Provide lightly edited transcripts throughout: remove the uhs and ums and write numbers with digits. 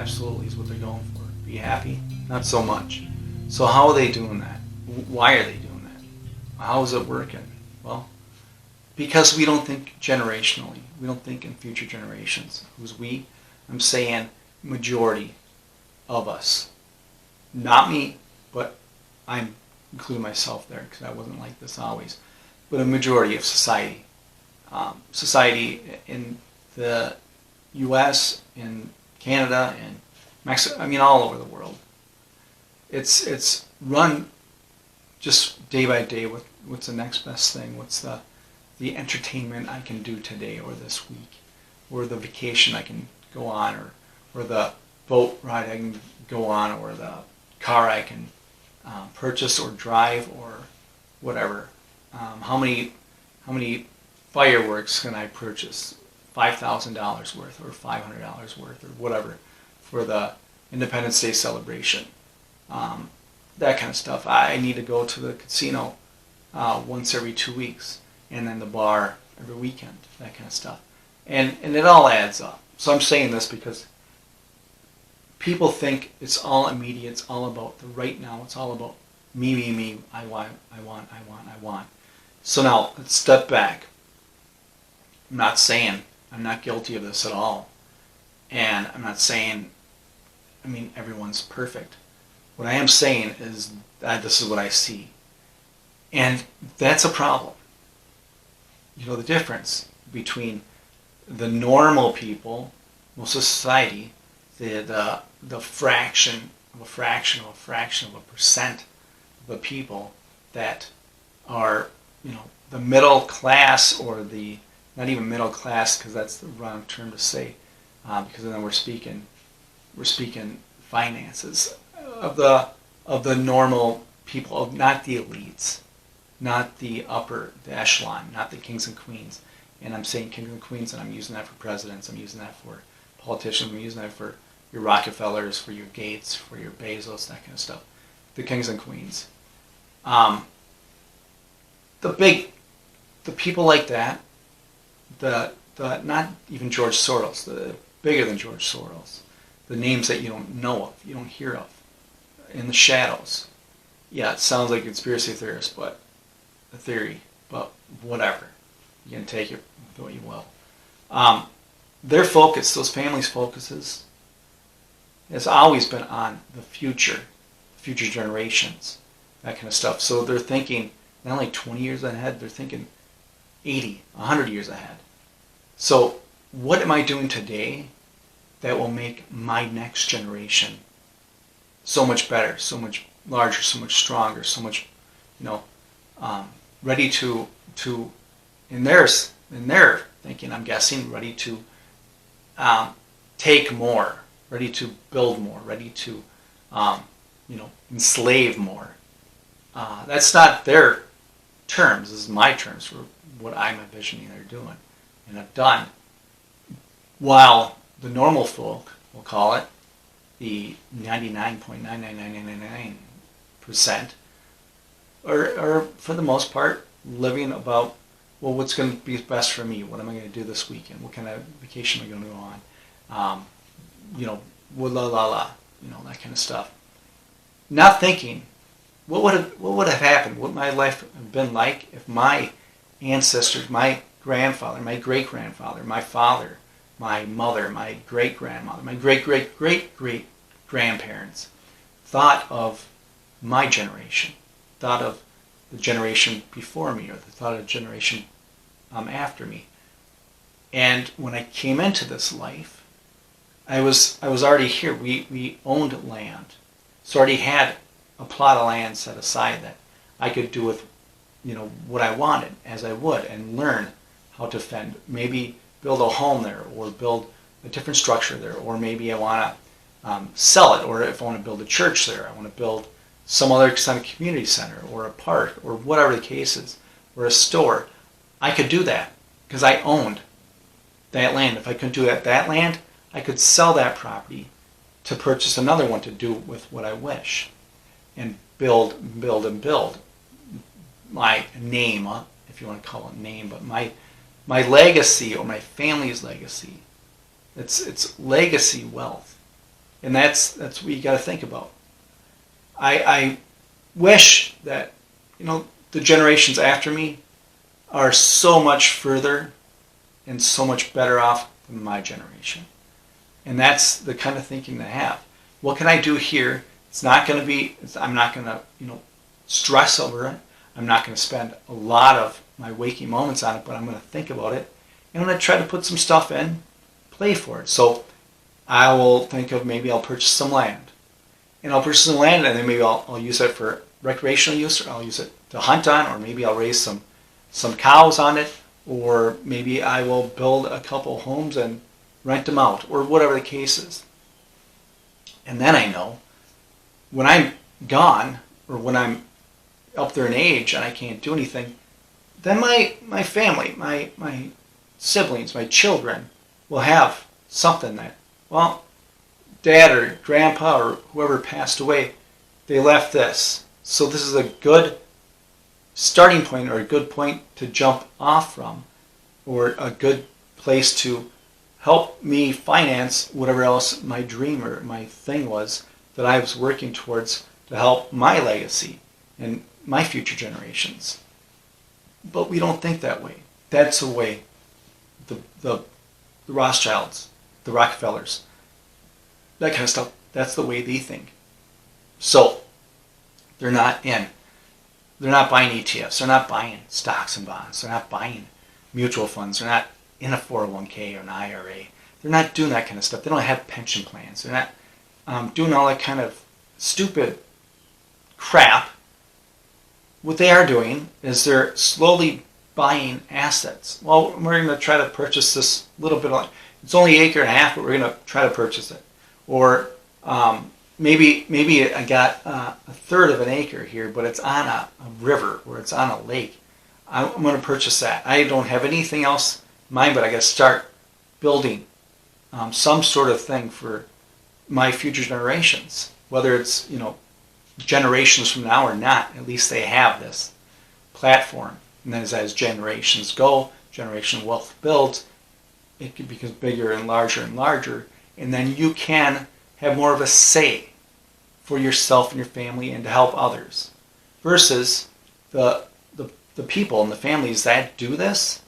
absolutely is what they're going for. Be happy? Not so much. So how are they doing that? Why are they doing that? How is it working? Well, because we don't think generationally. We don't think in future generations. Who's we? I'm saying majority of us. Not me, but I'm including myself there because I wasn't like this always. But a majority of society. Society in the U.S., in Canada, in Mexico, I mean all over the world. It's run just day by day with what's the next best thing, what's the entertainment I can do today or this week, or the vacation I can go on, or the boat ride I can go on, or the car I can purchase or drive or whatever. How many fireworks can I purchase? $5,000 worth or $500 worth or whatever for the Independence Day celebration. That kind of stuff. I need to go to the casino once every 2 weeks, and then the bar every weekend. That kind of stuff, and it all adds up. So I'm saying this because people think it's all immediate. It's all about the right now. It's all about me. I want. So now let's step back. I'm not saying I'm not guilty of this at all, and I'm not saying, everyone's perfect. What I am saying is that this is what I see. And that's a problem. You know the difference between the normal people, most of society, the fraction of a percent of the people that are, the middle class, or the, not even middle class because that's the wrong term to say, because then we're speaking finances, of the normal people, not the elites, not the echelon, not the kings and queens. And I'm saying kings and queens, and I'm using that for presidents, I'm using that for politicians, I'm using that for your Rockefellers, for your Gates, for your Bezos, that kind of stuff. The kings and queens. The people like that, the not even George Soros, the bigger than George Soros, the names that you don't know of, you don't hear of, in the shadows. Yeah, it sounds like a conspiracy theorist, but a theory, but whatever. You can take it what you will. Their focus, those families' focuses, has always been on the future generations, that kind of stuff. So they're thinking not only 20 years ahead, they're thinking 80, 100 years ahead. So what am I doing today that will make my next generation so much better, so much larger, so much stronger, so much, ready to in their thinking, I'm guessing, ready to take more, ready to build more, ready to enslave more. That's not their terms. This is my terms for what I'm envisioning they're doing and have done. While the normal folk, we'll call it, the 99.99999%, are for the most part living about, well, what's going to be best for me? What am I going to do this weekend? What kind of vacation am I going to go on? That kind of stuff. Not thinking, what would have happened? What would my life have been like if my ancestors, my grandfather, my great-grandfather, my father, my mother, my great-grandmother, my great-great-great-grandparents thought of my generation, thought of the generation before me, or the thought of the generation after me. And when I came into this life, I was already here. We owned land, so I already had a plot of land set aside that I could do with, what I wanted as I would, and learn how to fend. Maybe build a home there, or build a different structure there, or maybe I want to sell it, or if I want to build a church there, I want to build some other kind of community center, or a park, or whatever the case is, or a store. I could do that because I owned that land. If I couldn't do that land, I could sell that property to purchase another one to do with what I wish, and build my name, if you want to call it name, but my legacy, or my family's legacy. It's legacy wealth. And that's what you got to think about. I wish that, the generations after me are so much further and so much better off than my generation. And that's the kind of thinking to have. What can I do here? It's not going to be, I'm not going to, stress over it. I'm not going to spend a lot of my waking moments on it, but I'm going to think about it. And I'm going to try to put some stuff in, play for it. So I will think of, maybe I'll purchase some land. And I'll purchase some land, and then maybe I'll use it for recreational use, or I'll use it to hunt on, or maybe I'll raise some cows on it, or maybe I will build a couple homes and rent them out, or whatever the case is. And then I know when I'm gone, or when I'm up there in age and I can't do anything, then my family, my siblings, my children will have something that, well, dad or grandpa or whoever passed away, they left this. So this is a good starting point, or a good point to jump off from, or a good place to help me finance whatever else my dream or my thing was that I was working towards to help my legacy and my future generations. But we don't think that way. That's the way the Rothschilds, the Rockefellers, that kind of stuff, that's the way they think. So they're not buying ETFs, they're not buying stocks and bonds, they're not buying mutual funds, they're not in a 401k or an IRA. They're not doing that kind of stuff. They don't have pension plans. They're not doing all that kind of stupid crap. What they are doing is they're slowly buying assets. Well, we're going to try to purchase this little bit of, it's only an acre and a half, but we're going to try to purchase it. Or maybe I got a third of an acre here, but it's on a river, or it's on a lake. I'm going to purchase that. I don't have anything else in mind, but I got to start building some sort of thing for my future generations. Whether it's, generations from now or not, at least they have this platform. And then as generations go, generational wealth builds, it becomes bigger and larger, and then you can have more of a say for yourself and your family and to help others. Versus the people and the families that do this,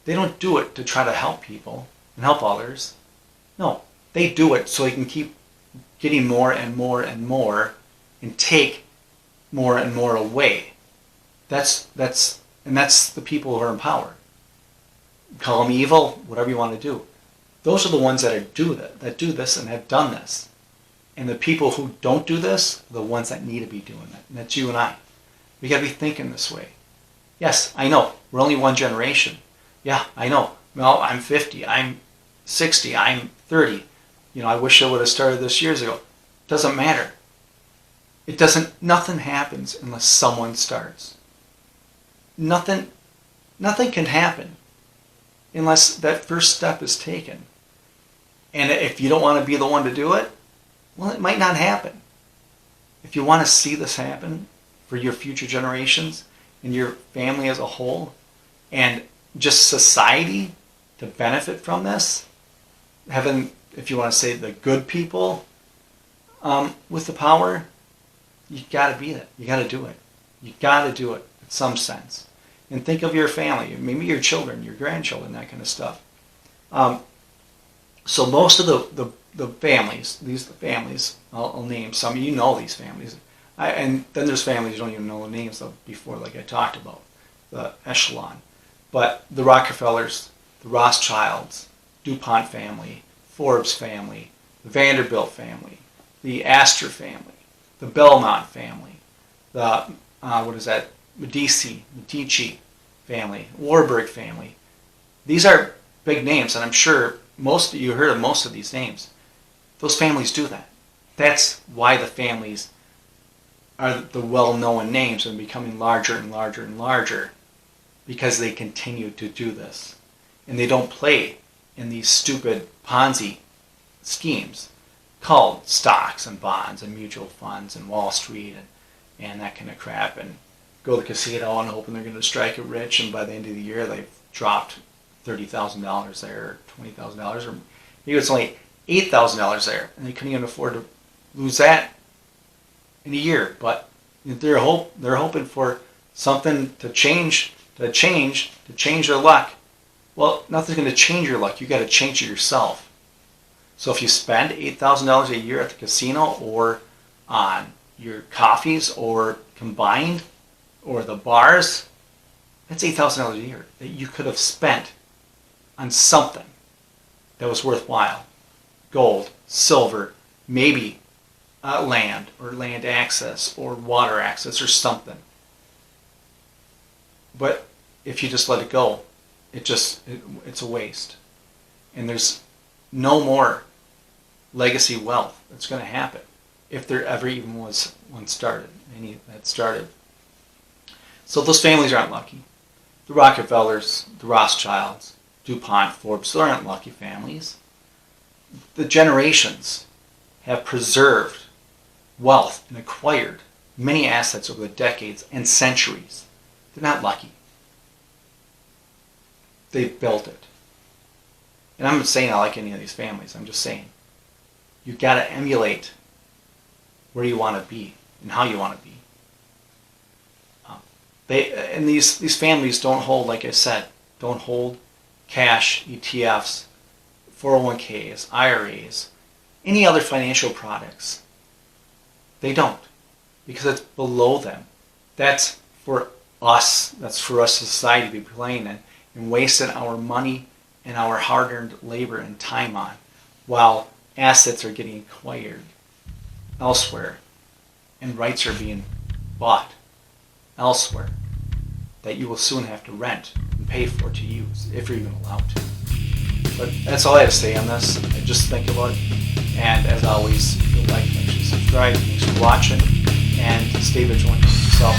they don't do it to try to help people and help others. No, they do it so they can keep getting more and more and more and take more and more away. That's the people who are in power. Call them evil, whatever you want to do. Those are the ones that do this and have done this. And the people who don't do this are the ones that need to be doing it. And that's you and I. We got to be thinking this way. Yes, I know. We're only one generation. Yeah, I know. Well, I'm 50. I'm 60. I'm 30. I wish I would have started this years ago. Doesn't matter. Nothing happens unless someone starts. Nothing can happen unless that first step is taken. And if you don't want to be the one to do it, well, it might not happen. If you want to see this happen for your future generations and your family as a whole, and just society to benefit from this, having, if you want to say, the good people with the power, you got to be it. You got to do it. You got to do it in some sense. And think of your family, maybe your children, your grandchildren, that kind of stuff. So most of the families, these families, I'll name some. You know these families. And then there's families you don't even know the names of before, like I talked about, the echelon. But the Rockefellers, the Rothschilds, DuPont family, Forbes family, the Vanderbilt family, the Astor family, the Belmont family, the, Medici family, Warburg family. These are big names, and I'm sure most of you heard of most of these names. Those families do that. That's why the families are the well-known names and becoming larger and larger and larger, because they continue to do this. And they don't play in these stupid Ponzi schemes called stocks and bonds and mutual funds and Wall Street and that kind of crap, and go to the casino and hoping they're going to strike it rich, and by the end of the year they've dropped $30,000 there, or $20,000, or maybe it's only $8,000 there, and they couldn't even afford to lose that in a year. But they're hoping for something to change their luck. Well, nothing's going to change your luck. You got to change it yourself. So if you spend $8,000 a year at the casino, or on your coffees, or combined, or the bars, that's $8,000 a year that you could have spent on something that was worthwhile. Gold, silver, maybe land, or land access, or water access, or something. But if you just let it go, it's a waste. And there's no more legacy wealth that's going to happen, if there ever even was one started, any that started. So those families aren't lucky. The Rockefellers, the Rothschilds, DuPont, Forbes, those aren't lucky families. The generations have preserved wealth and acquired many assets over the decades and centuries. They're not lucky. They've built it. And I'm not saying I like any of these families. I'm just saying you've got to emulate where you want to be and how you want to be. And these families don't hold, like I said, don't hold cash, ETFs, 401ks, IRAs, any other financial products. They don't, because it's below them. That's for us. That's for us society to be playing in and wasting our money and our hard-earned labor and time on, while assets are getting acquired elsewhere and rights are being bought elsewhere that you will soon have to rent and pay for to use, if you're even allowed to. But that's all I have to say on this. Just think about it. And as always, if you like, make sure you subscribe. Thanks for watching. And stay vigilant. So,